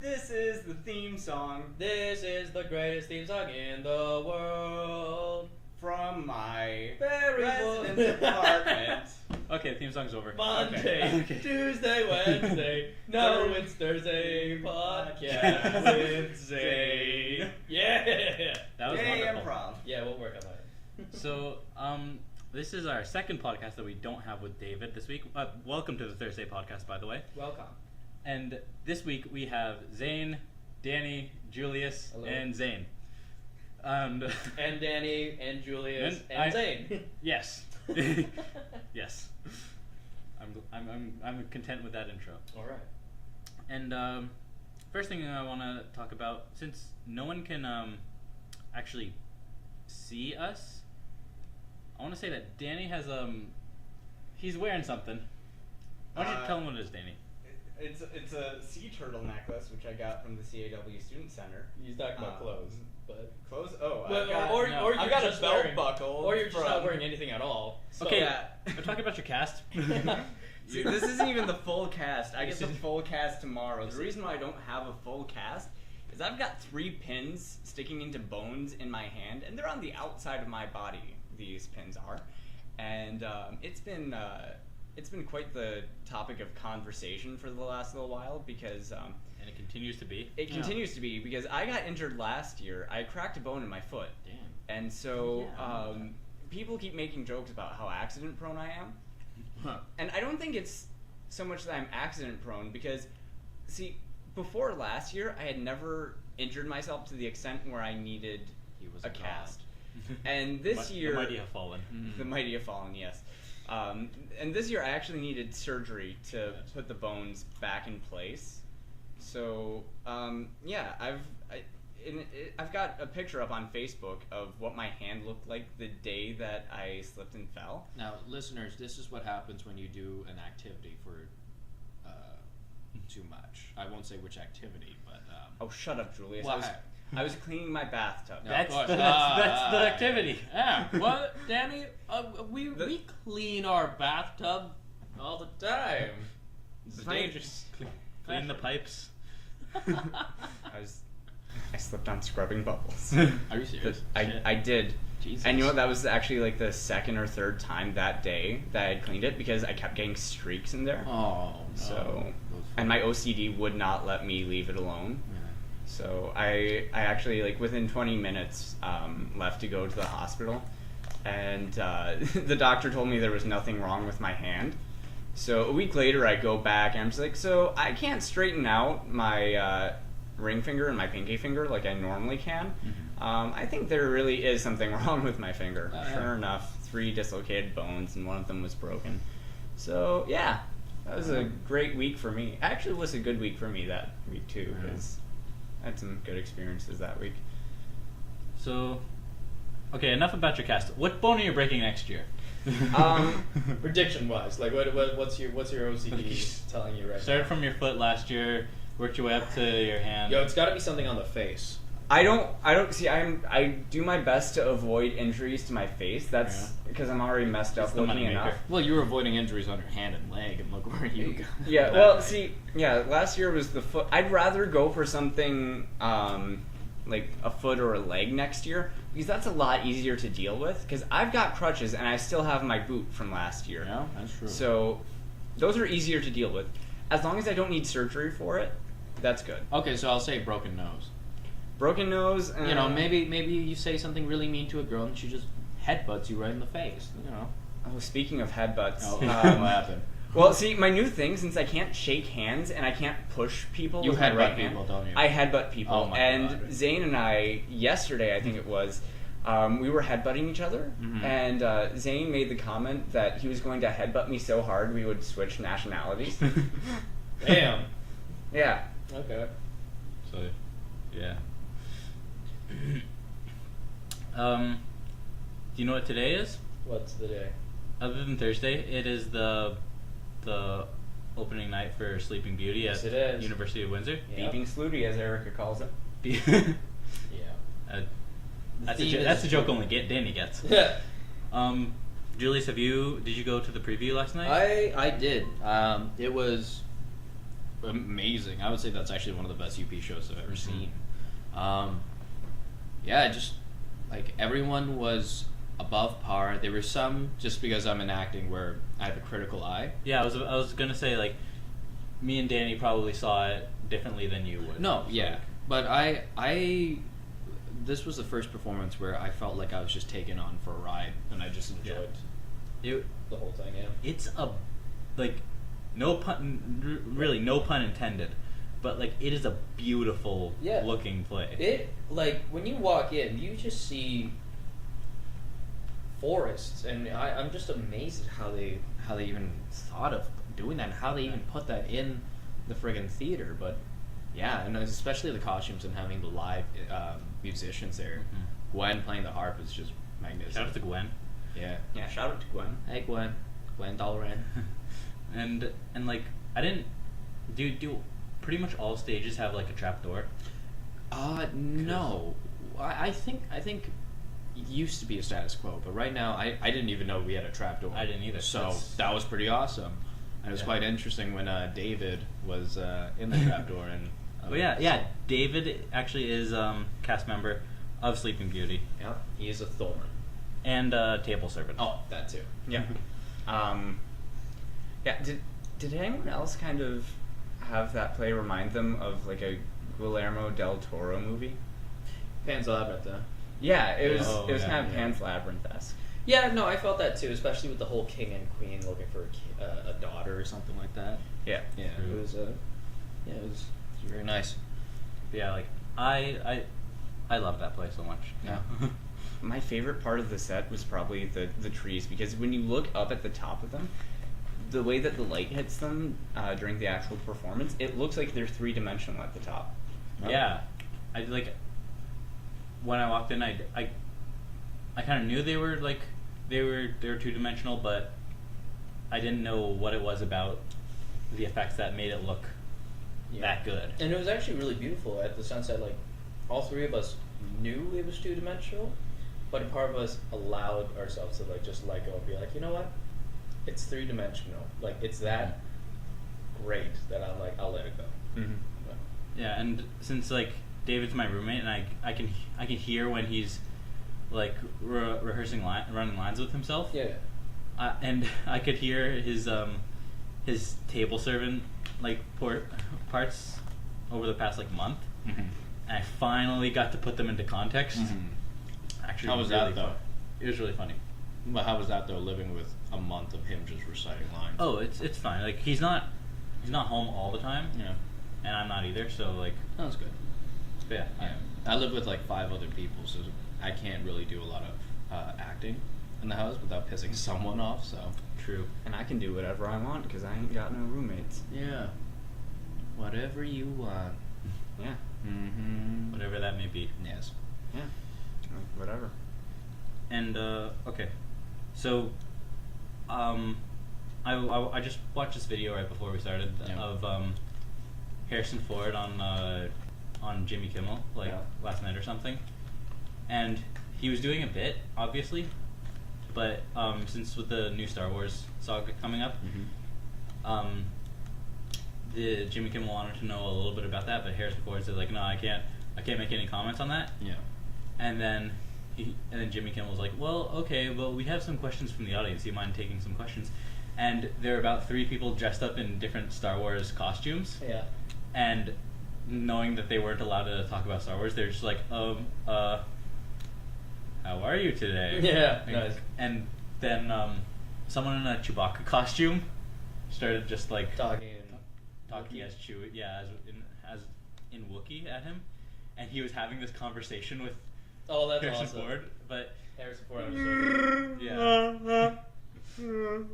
This is the theme song This is the greatest theme song in the world. from my Very residence apartment. Okay, theme song's over. Monday, Okay. Tuesday, Wednesday. No, it's Thursday. Podcast with Zane. Yeah. That was Yay, wonderful. improv. Yeah, we'll work on that. So, this is our second podcast that we don't have with David this week. Welcome to the Thursday podcast, by the way. Welcome. And this week we have Zane, Danny, Julius, Hello. and Zane. And Danny, and Julius, And and Zane. yes, yes. I'm content with that intro. All right. And first thing I want to talk about, since no one can actually see us, I want to say that Danny has he's wearing something. Why don't you tell him what it is, Danny? It's a sea turtle necklace which I got from the CAW Student Center. He's talking about clothes, but Clothes? Oh, Well, I've got, or I've you're got a just belt wearing- buckle. or you're just from, not wearing anything at all. So Okay, yeah. we're talking about your cast. See, this isn't even the full cast. I get the full cast tomorrow. The reason why I don't have a full cast is I've got 3 pins sticking into bones in my hand, and they're on the outside of my body. These pins are, and it's been quite the topic of conversation for the last little while because And it continues to be. it continues to be because I got injured last year. I cracked a bone in my foot. Damn. And so Yeah. people keep making jokes about how accident prone I am. Huh. And I don't think it's so much that I'm accident prone because, see, before last year, I had never injured myself to the extent where I needed He was a a god. cast. And this year... the mighty have fallen. The mighty have fallen, yes. And this year I actually needed surgery to put the bones back in place. So, yeah, I've got a picture up on Facebook of what my hand looked like the day that I slipped and fell. Now, listeners, this is what happens when you do an activity for too much. I won't say which activity, but Oh, shut up, Julius. Why? I was cleaning my bathtub. No. That's, Of course. that's the activity. yeah. What, Danny? We clean our bathtub all the time. It's Fine. dangerous. Clean the pipes. I slipped on scrubbing bubbles. Are you serious? I did. Jesus. And you know what? That was actually like the second or third time that day that I cleaned it because I kept getting streaks in there. Oh. So, Those and my OCD would not let me leave it alone. Yeah. So I actually, like, within 20 minutes left to go to the hospital, and the doctor told me there was nothing wrong with my hand. So a week later, I go back and I'm just like, so I can't straighten out my ring finger and my pinky finger like I normally can. I think there really is something wrong with my finger. Sure enough, 3 dislocated bones and one of them was broken. So yeah, that was a great week for me. Actually, it was a good week for me that week too, because I had some good experiences that week. So, okay, enough about your cast. What bone are you breaking next year? Prediction wise, like what's your OCD telling you right Started now? from your foot last year, worked your way up to your hand. Yo, it's got to be something on the face. I don't see. I do my best to avoid injuries to my face. That's because I'm already messed up It's the looking moneymaker. enough. Well, you were avoiding injuries on your hand and leg, and look where you got. Yeah, that well, way. see, yeah, last year was the foot. I'd rather go for something like a foot or a leg next year because that's a lot easier to deal with. Because I've got crutches and I still have my boot from last year. Yeah, that's true. So those are easier to deal with. As long as I don't need surgery for it, that's good. Okay, so I'll say broken nose. Broken nose. You know, maybe you say something really mean to a girl and she just headbutts you right in the face. You know. Oh, speaking of headbutts. Oh, what happened? Well, see, my new thing, since I can't shake hands and I can't push people You with my headbutt right hand, people, don't you? I headbutt people. Oh my and God. Zane and I, yesterday I think it was, we were headbutting each other, and Zane made the comment that he was going to headbutt me so hard we would switch nationalities. Damn. Yeah. Okay. So, yeah. Do you know what today is? What's the day? Other than Thursday, it is the opening night for Sleeping Beauty Yes, at it is. University of Windsor. Yep. Beeping Slooty, as Erica calls it. Yeah. That's theme that's is- a joke only Danny gets. Yeah. Julius, did you go to the preview last night? I did. It was amazing. I would say that's actually one of the best UP shows I've ever seen. Yeah, just like everyone was above par. There were some, just because I'm in acting, where I have a critical eye. Yeah, I was gonna say, like, me and Danny probably saw it differently than you would. No, yeah, but I this was the first performance where I felt like I was just taken on for a ride, and I just enjoyed It, the whole thing. Yeah, it's a, like, no pun, really no pun intended, but like it is a beautiful looking play. It, like, when you walk in, you just see forests, and I'm just amazed at how they even thought of doing that, and how they even put that in the friggin' theater. But yeah, and especially the costumes and having the live musicians there. Gwen playing the harp is just magnificent. Shout out to Gwen. Yeah, shout out to Gwen. Hey Gwen Dahlgren. and like I didn't do pretty much all stages have like a trap door? No. I think it used to be a status quo, but right now I didn't even know we had a trap door. I didn't either. So that was pretty awesome. And it was quite interesting when David was in the trap door. And David actually is cast member of Sleeping Beauty. Yep, he is a thorn. And table servant. Oh, that too. Yeah. Did anyone else kind of have that play remind them of like a Guillermo del Toro movie? Pan's Labyrinth, huh? Yeah, it was yeah, kind of Pan's Labyrinth-esque. Yeah, no, I felt that too, especially with the whole king and queen looking for a daughter or something like that. Yeah. Yeah, it was very nice. Yeah, like I love that play so much. Yeah. My favorite part of the set was probably the trees, because when you look up at the top of them, the way that the light hits them during the actual performance, it looks like they're three-dimensional at the top. Yeah, I like when I walked in, I kind of knew they were two-dimensional, but I didn't know what it was about the effects that made it look that good. And it was actually really beautiful at the sunset. Like, all three of us knew it was two-dimensional, but a part of us allowed ourselves to like just let go and be like, you know what? It's three-dimensional. Like, it's that great that I'm like, I'll let it go. Mm-hmm. Yeah, and since like David's my roommate, and I can hear when he's like rehearsing running lines with himself. Yeah. And I could hear his table servant like parts over the past like month, and I finally got to put them into context. Actually, how was really that though? fun. It was really funny. But how was that though? Living with a month of him just reciting lines. Oh, it's fine. Like he's not home all the time. Yeah. And I'm not either. So like that's good. Yeah. I live with like 5 other people, so I can't really do a lot of acting in the house without pissing someone off. So true. And I can do whatever I want because I ain't got no roommates. Yeah. Whatever you want. Yeah. Whatever that may be. Yes. Yeah. Whatever. And okay, so I just watched this video right before we started of Harrison Ford on Jimmy Kimmel last night or something, and he was doing a bit obviously, but since with the new Star Wars saga coming up, the Jimmy Kimmel wanted to know a little bit about that, but Harrison Ford said like, no, I can't make any comments on that. Yeah. And then Jimmy Kimmel was like, well, okay, well, we have some questions from the audience. Do you mind taking some questions? And there were about 3 people dressed up in different Star Wars costumes. Yeah. And knowing that they weren't allowed to talk about Star Wars, they're just like, how are you today? Yeah. Nice. And then someone in a Chewbacca costume started just like talking as Chewie, as in Wookiee at him, and he was having this conversation with Harrison awesome. Ford, but Harrison Ford understood. Yeah. Can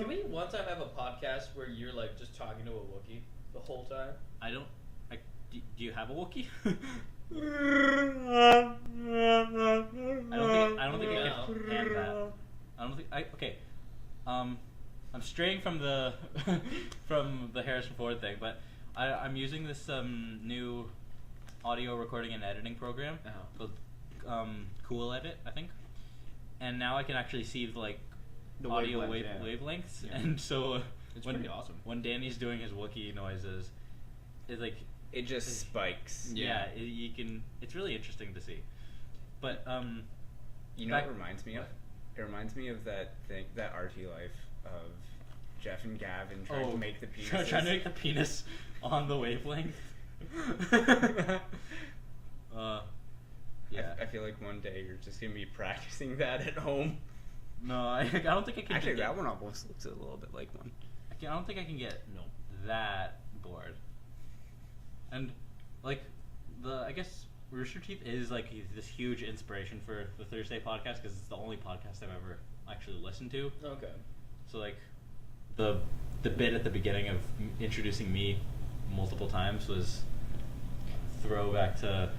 we one time have a podcast where you're like just talking to a Wookiee the whole time? Do you have a Wookiee? I don't think I can hand that. I don't think okay. I'm straying from the from the Harrison Ford thing, but I'm using this new audio recording and editing program called Cool Edit, I think. And now I can actually see the audio wavelengths, and so It's when, pretty awesome. When Danny's doing his Wookiee noises, it's like It just spikes. yeah, you can. It's really interesting to see. But You know what it reminds me of? It reminds me of that thing, that RT Life of Jeff and Gavin trying to make the penis. Trying to make the penis on the wavelength. Yeah. I feel like one day you're just gonna be practicing that at home. No, I don't think I can. Actually, that one almost looks a little bit like one. I don't think I can get that bored. And like I guess Rooster Teeth is like this huge inspiration for the Thursday podcast because it's the only podcast I've ever actually listened to. Okay. So like the bit at the beginning of introducing me multiple times was throwback to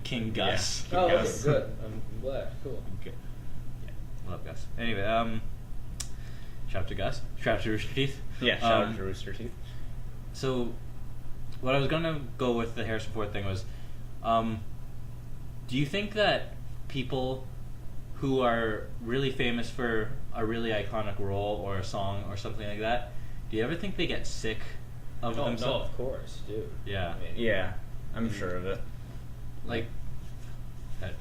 King Gus. Oh, okay, Gus. good. I'm glad. Cool. Okay. Yeah. Love Gus. Anyway, shout out to Gus. Shout out to Rooster Teeth. Yeah, shout out to Rooster Teeth. So, what I was gonna go with the Harrison Ford thing was, do you think that people who are really famous for a really iconic role or a song or something like that, do you ever think they get sick of Oh, no, themselves? of course, dude. Yeah. I mean, Yeah, I'm sure of it. Like, that.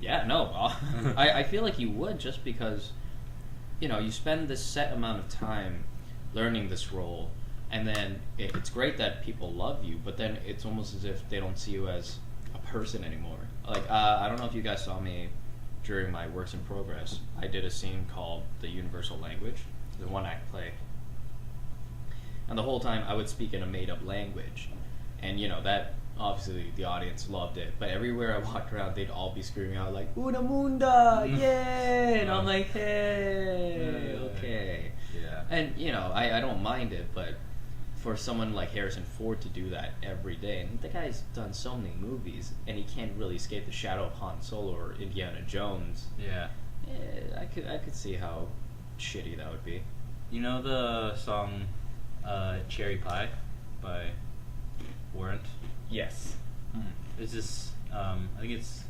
Yeah, no. I feel like you would just because, you spend this set amount of time learning this role, and then it's great that people love you, but then it's almost as if they don't see you as a person anymore. Like, I don't know if you guys saw me during my works in progress. I did a scene called The Universal Language, the one-act play. And the whole time I would speak in a made-up language. And, that obviously the audience loved it. But everywhere I walked around, they'd all be screaming out like, Una Munda, yay! And I'm like, hey, okay. Yeah. And, I don't mind it, but for someone like Harrison Ford to do that every day, and the guy's done so many movies, and he can't really escape the shadow of Han Solo or Indiana Jones. Yeah. I could see how shitty that would be. You know the song Cherry Pie by Warrant? Yes. It's this, I think it's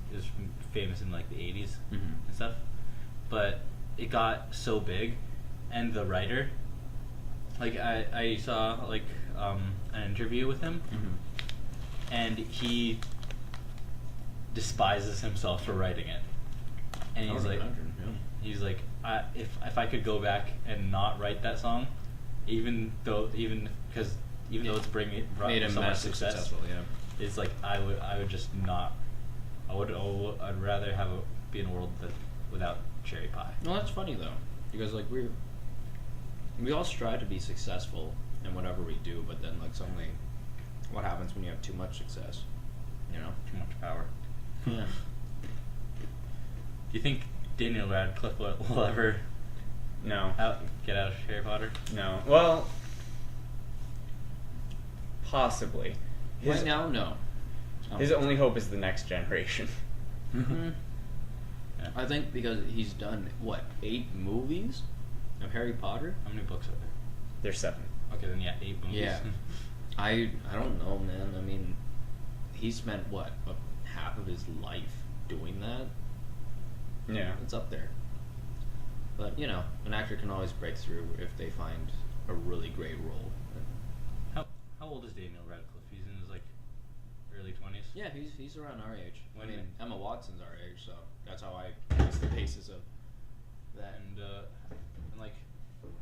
famous in like the 80s Mm-hmm. and stuff, but it got so big, and the writer, like I saw like an interview with him, Mm-hmm. and he despises himself for writing it, and he's like, if I could go back and not write that song, even though it's brought Made him so much massive success, successful, yeah. it's like I would just not. I'd rather be in a world without cherry pie. Well, that's funny though, because like we all strive to be successful in whatever we do, but then like suddenly, what happens when you have too much success? Too much power. Yeah. Do you think Daniel Radcliffe will ever No. get out of Harry Potter? No. Well, possibly. Right now, no. His only hope is the next generation. Mm-hmm. Yeah. I think because he's done 8 movies of Harry Potter. How many books are there? There's 7. Okay, then 8 movies. Yeah. I don't know, man. I mean, he spent half of his life doing that. Yeah. It's up there. But an actor can always break through if they find a really great role. How old is Daniel Radcliffe? He's in his early 20s. Yeah, he's around our age. I When- mean, Emma Watson's our age, so that's how I guess the basis of that. And like,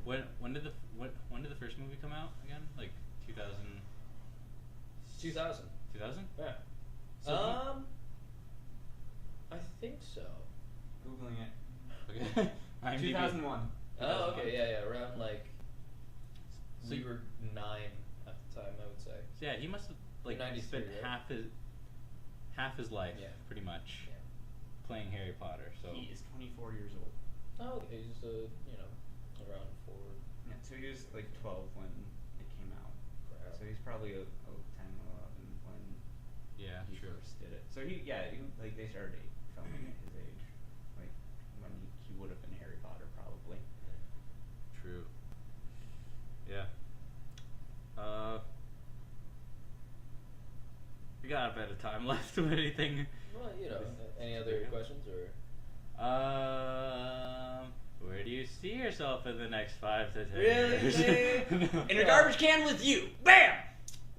when did the first movie come out again? Like 2000. 2000. 2000? Yeah. So I think so. Googling it. Okay. IMDb. 2001. Oh, okay, yeah, around So we were 9 at the time, I would say. So yeah, he must have 93, spent right? half his life Yeah. pretty much Yeah. playing Harry Potter. So He is 24 years old. Oh, okay, he's around 4. Yeah, so he was 12 when it came out. Crap. So he's probably 10, 11 when yeah, he sure. first did it. So they started filming at his age, when he would have been Harry Potter probably. True. Yeah. We got a bit of time left. Do anything? Well, any other questions or? Where do you see yourself in the next 5 to 10 Really, years? Dave? No. In a garbage can with you. Bam.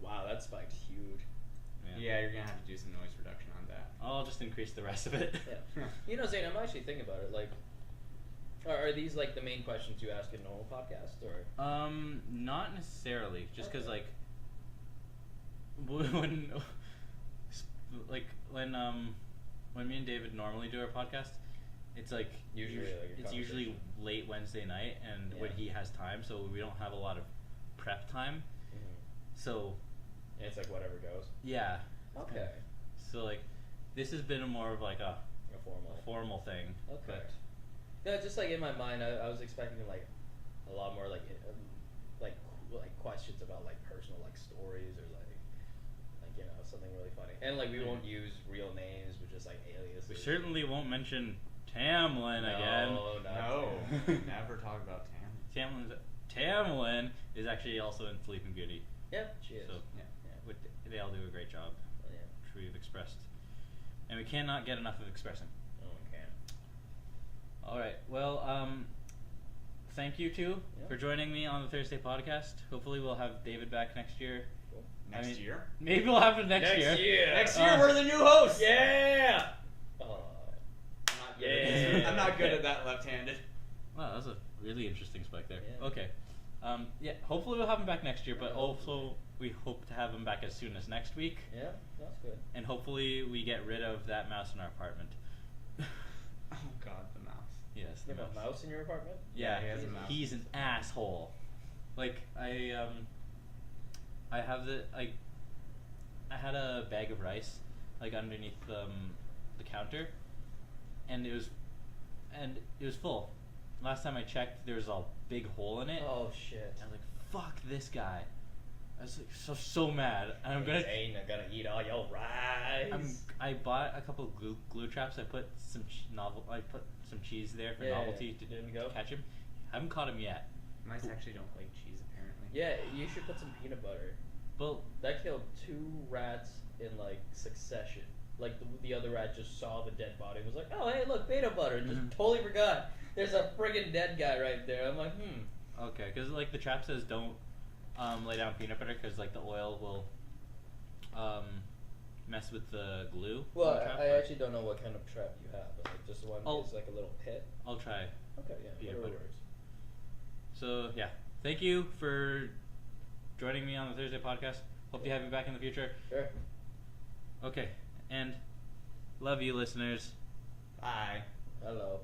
Wow, that spike's huge. Yeah, you're gonna have to do some noise reduction on that. I'll just increase the rest of it. Yeah. You know, Zane, I'm actually thinking about it. Like, are these like the main questions you ask in normal podcasts, or? Not necessarily. Just because, Okay. like, when me and David normally do our podcast, it's like Usually, like, a it's usually conversation. late Wednesday night, and when Yeah. he has time, so we don't have a lot of prep time. Mhm. So And it's like whatever goes. yeah. Okay. So like, this has been more of like a A formal. thing. Okay. But No, just like in my mind, I was expecting like a lot more like questions about like personal like stories or like you know something really funny. And like we won't use real names, but just like aliases. we certainly won't mention Tamlin again. No, not No, Tam. never talk about Tam. Tamlin is actually also in Sleeping Beauty. Yeah, she is. So Yeah. they all do a great job, Oh, yeah. which we've expressed, and we cannot get enough of expressing. Oh, we can. All right. Well, thank you two Yeah. for joining me on the Thursday podcast. Hopefully, we'll have David back next year. Cool. Next year? Maybe we'll have it next year. Next year, we're the new hosts. Yeah. Oh. I'm not good Yeah. I'm not good at that left-handed. Wow, that was a really interesting spike there. Yeah. Okay. Yeah. Hopefully, we'll have him back next year, but Yeah, also we hope to have him back as soon as next week, Yeah, that's good. and hopefully, we get rid of that mouse in our apartment. Oh God, the mouse. Yes. You the have a mouse in your apartment? Yeah, he has a mouse. he's an asshole. Like I have I had a bag of rice like underneath the counter, and it was full. Last time I checked, there was a big hole in it. Oh shit. I was like, "Fuck this guy!" I was like so mad, and I'm gonna. Ain't gonna eat all your rice. I bought a couple of glue traps. I put some I put some cheese there for Yeah, novelty yeah. to Didn't go? catch him. Haven't caught him yet. Mice actually don't like cheese, apparently. Yeah, you should put some peanut butter. Well, That killed 2 rats in like succession. Like the other rat just saw the dead body and was like, "Oh hey, look, peanut butter!" And just Mhm. totally forgot. There's a friggin' dead guy right there. I'm like, okay, because like the trap says don't lay down peanut butter because like the oil will mess with the glue. Well, on the trap, I but actually don't know what kind of trap you have, but like just the one Oh. is like a little pit. I'll try. Okay, yeah, Peanut whatever butter. works. So yeah, thank you for joining me on the Thursday podcast. Hope to have you back in the future. Sure. Okay, and love you, listeners. Bye. Hello.